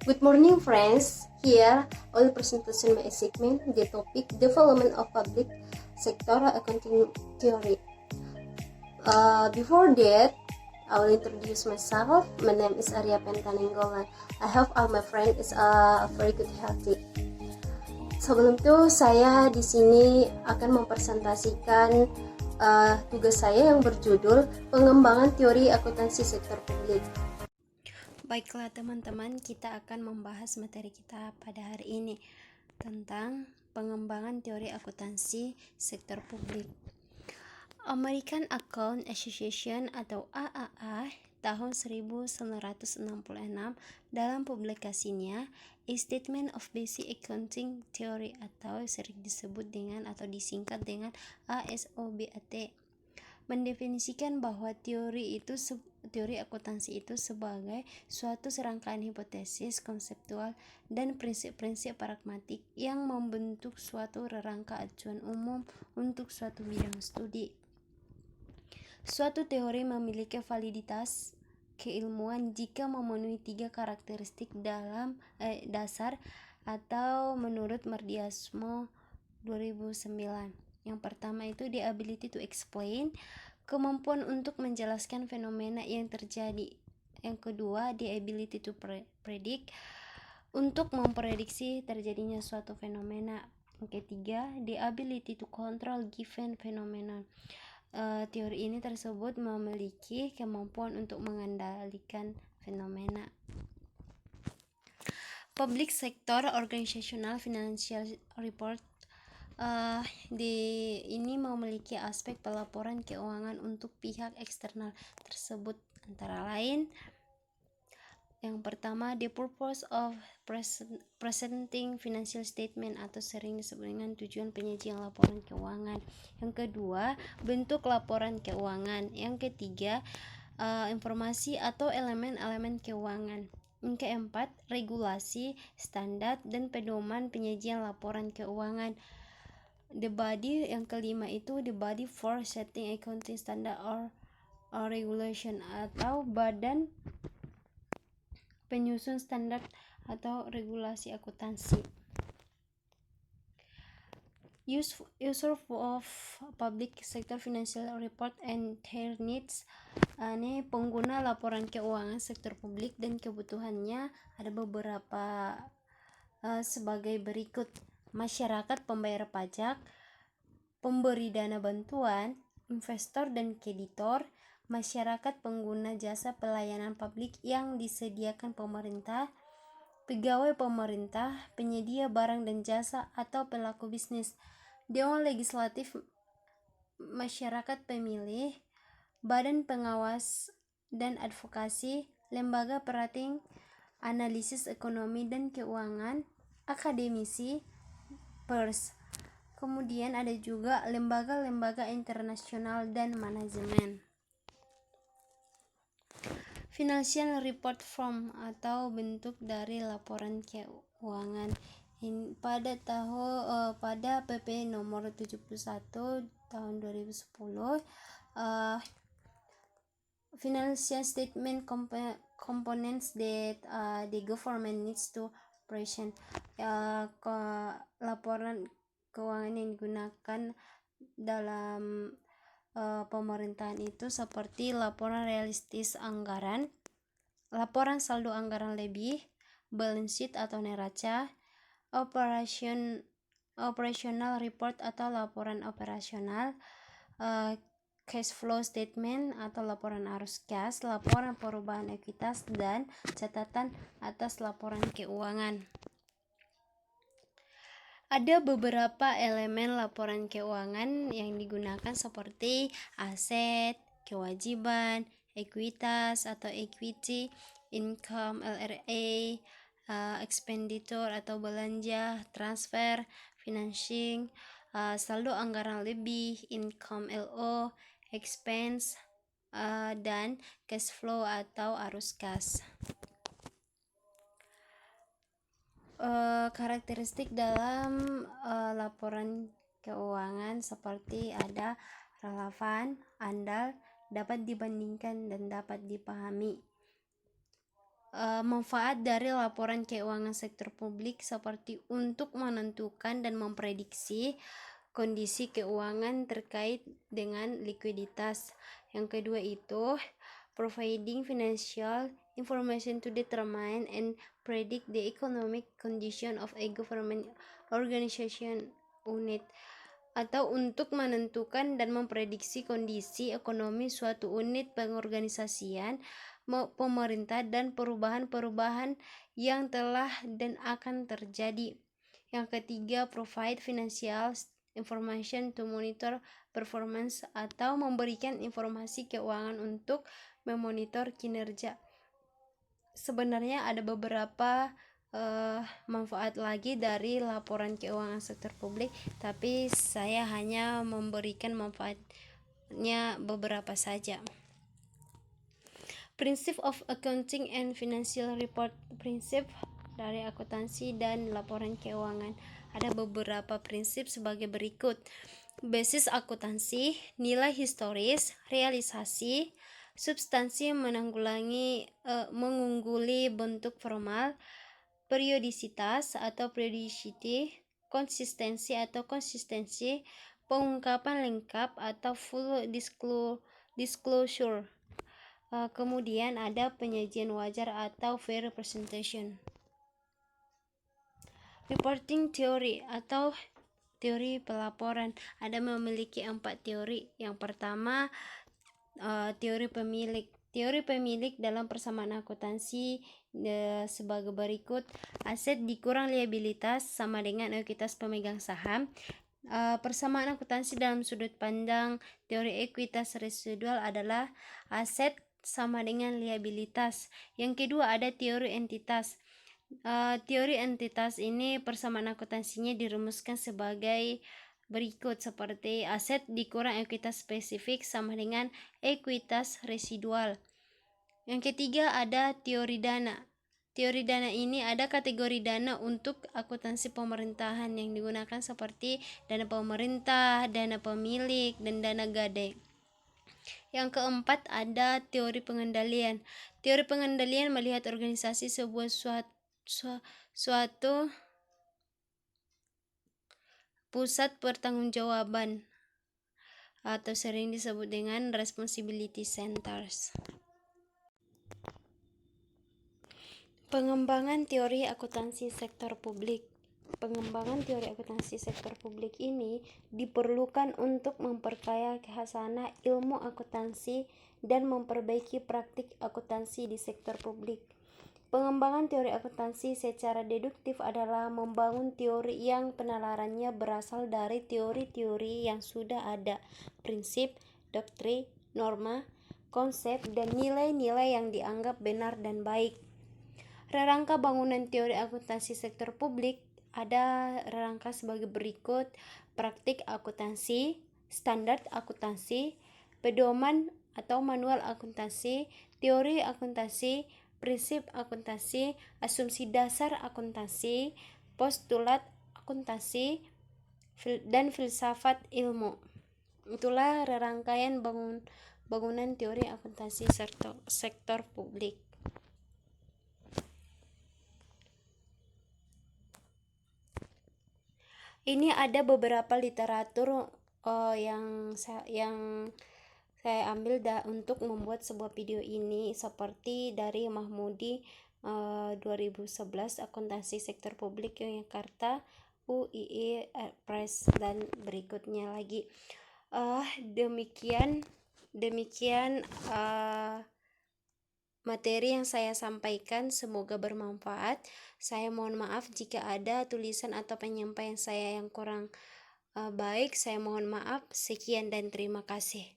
Good morning, friends. Here, I will presentation my segment, the topic development of public sector accounting theory. Before that, I will introduce myself. My name is Arya Pentanenggongan. I hope all my friends is very good healthy. Sebelum itu, saya di sini akan mempresentasikan tugas saya yang berjudul pengembangan teori akuntansi sektor publik. Baiklah teman-teman, kita akan membahas materi kita pada hari ini tentang pengembangan teori akuntansi sektor publik. American Account Association atau AAA tahun 1966 dalam publikasinya A Statement of Basic Accounting Theory atau sering disebut dengan atau disingkat dengan ASOBAT mendefinisikan bahwa teori akuntansi itu sebagai suatu serangkaian hipotesis konseptual dan prinsip-prinsip pragmatik yang membentuk suatu rangka acuan umum untuk suatu bidang studi. Suatu teori memiliki validitas keilmuan jika memenuhi 3 karakteristik dalam dasar atau menurut Mardiasmo 2009. Yang pertama itu the ability to explain, kemampuan untuk menjelaskan fenomena yang terjadi. Yang kedua, the ability to predict, untuk memprediksi terjadinya suatu fenomena. Yang ketiga, the ability to control given phenomenon. Teori ini tersebut memiliki kemampuan untuk mengendalikan fenomena. Public Sector Organizational Financial Report ini memiliki aspek pelaporan keuangan untuk pihak eksternal tersebut, antara lain yang pertama, the purpose of presenting financial statement atau sering disebut dengan tujuan penyajian laporan keuangan. Yang kedua, bentuk laporan keuangan. Yang ketiga, informasi atau elemen-elemen keuangan. Yang keempat, regulasi, standar, dan pedoman penyajian laporan keuangan. The body, yang kelima itu the body for setting accounting standard or regulation atau badan penyusun standar atau regulasi akuntansi. User of public sector financial report and their needs. Ini pengguna laporan keuangan sektor publik dan kebutuhannya ada beberapa sebagai berikut: masyarakat pembayar pajak, pemberi dana bantuan, investor dan kreditor, masyarakat pengguna jasa pelayanan publik yang disediakan pemerintah, pegawai pemerintah, penyedia barang dan jasa atau pelaku bisnis, dewan legislatif, masyarakat pemilih, badan pengawas dan advokasi, lembaga perating, analisis ekonomi dan keuangan, akademisi, pers. Kemudian ada juga lembaga-lembaga internasional dan manajemen. Financial report form atau bentuk dari laporan keuangan. Pada PP nomor 71 tahun 2010, financial statement components that the government needs to present. Laporan keuangan yang digunakan dalam pemerintahan itu seperti laporan realistis anggaran, laporan saldo anggaran lebih, balance sheet atau neraca, operational report atau laporan operasional, cash flow statement atau laporan arus kas, laporan perubahan ekuitas, dan catatan atas laporan keuangan. Ada beberapa elemen laporan keuangan yang digunakan seperti aset, kewajiban, ekuitas atau equity, income LRA, expenditure atau belanja, transfer, financing, saldo anggaran lebih, income LO, expense, dan cash flow atau arus kas. Karakteristik dalam laporan keuangan seperti ada relevan, andal, dapat dibandingkan, dan dapat dipahami. manfaat dari laporan keuangan sektor publik seperti untuk menentukan dan memprediksi kondisi keuangan terkait dengan likuiditas. Yang kedua itu providing financial information to determine and predict the economic condition of a government organization unit, atau untuk menentukan dan memprediksi kondisi ekonomi suatu unit pengorganisasian pemerintah dan perubahan-perubahan yang telah dan akan terjadi. Yang ketiga, provide financial information to monitor performance, atau memberikan informasi keuangan untuk memonitor kinerja. Sebenarnya ada beberapa manfaat lagi dari laporan keuangan sektor publik, tapi saya hanya memberikan manfaatnya beberapa saja. Prinsip of Accounting and Financial Report, prinsip dari akuntansi dan laporan keuangan. Ada beberapa prinsip sebagai berikut. Basis akuntansi, nilai historis, realisasi, substansi mengungguli bentuk formal, periodisitas atau periodicity, konsistensi atau konsistensi, pengungkapan lengkap atau full disclosure. Kemudian ada penyajian wajar atau fair representation. Reporting theory atau teori pelaporan. Ada memiliki 4 teori. Yang pertama, teori pemilik. Teori pemilik dalam persamaan akuntansi sebagai berikut. Aset dikurang liabilitas sama dengan ekuitas pemegang saham. Persamaan akuntansi dalam sudut pandang teori ekuitas residual adalah aset sama dengan liabilitas. Yang kedua ada teori entitas. Teori entitas ini persamaan akuntansinya dirumuskan sebagai berikut, seperti aset dikurang ekuitas spesifik sama dengan ekuitas residual. Yang ketiga ada teori dana. Teori dana ini ada kategori dana untuk akuntansi pemerintahan yang digunakan seperti dana pemerintah, dana pemilik, dan dana gadai. Yang keempat ada teori pengendalian. Teori pengendalian melihat organisasi sebuah suatu pusat pertanggungjawaban atau sering disebut dengan responsibility centers. Pengembangan teori akuntansi sektor publik. Pengembangan teori akuntansi sektor publik ini diperlukan untuk memperkaya khasanah ilmu akuntansi dan memperbaiki praktik akuntansi di sektor publik. Pengembangan teori akuntansi secara deduktif adalah membangun teori yang penalarannya berasal dari teori-teori yang sudah ada, prinsip, doktrin, norma, konsep, dan nilai-nilai yang dianggap benar dan baik. Rangka bangunan teori akuntansi sektor publik ada rangka sebagai berikut: praktik akuntansi, standar akuntansi, pedoman atau manual akuntansi, teori akuntansi, prinsip akuntansi, asumsi dasar akuntansi, postulat akuntansi, dan filsafat ilmu. Itulah rangkaian bangunan teori akuntansi sektor publik. Ini ada beberapa literatur yang saya ambil untuk membuat sebuah video ini, seperti dari Mahmudi 2011 akuntansi sektor publik Yogyakarta, UII Press, dan berikutnya lagi. Demikian materi yang saya sampaikan, semoga bermanfaat. Saya mohon maaf jika ada tulisan atau penyampaian saya yang kurang baik. Saya mohon maaf. Sekian dan terima kasih.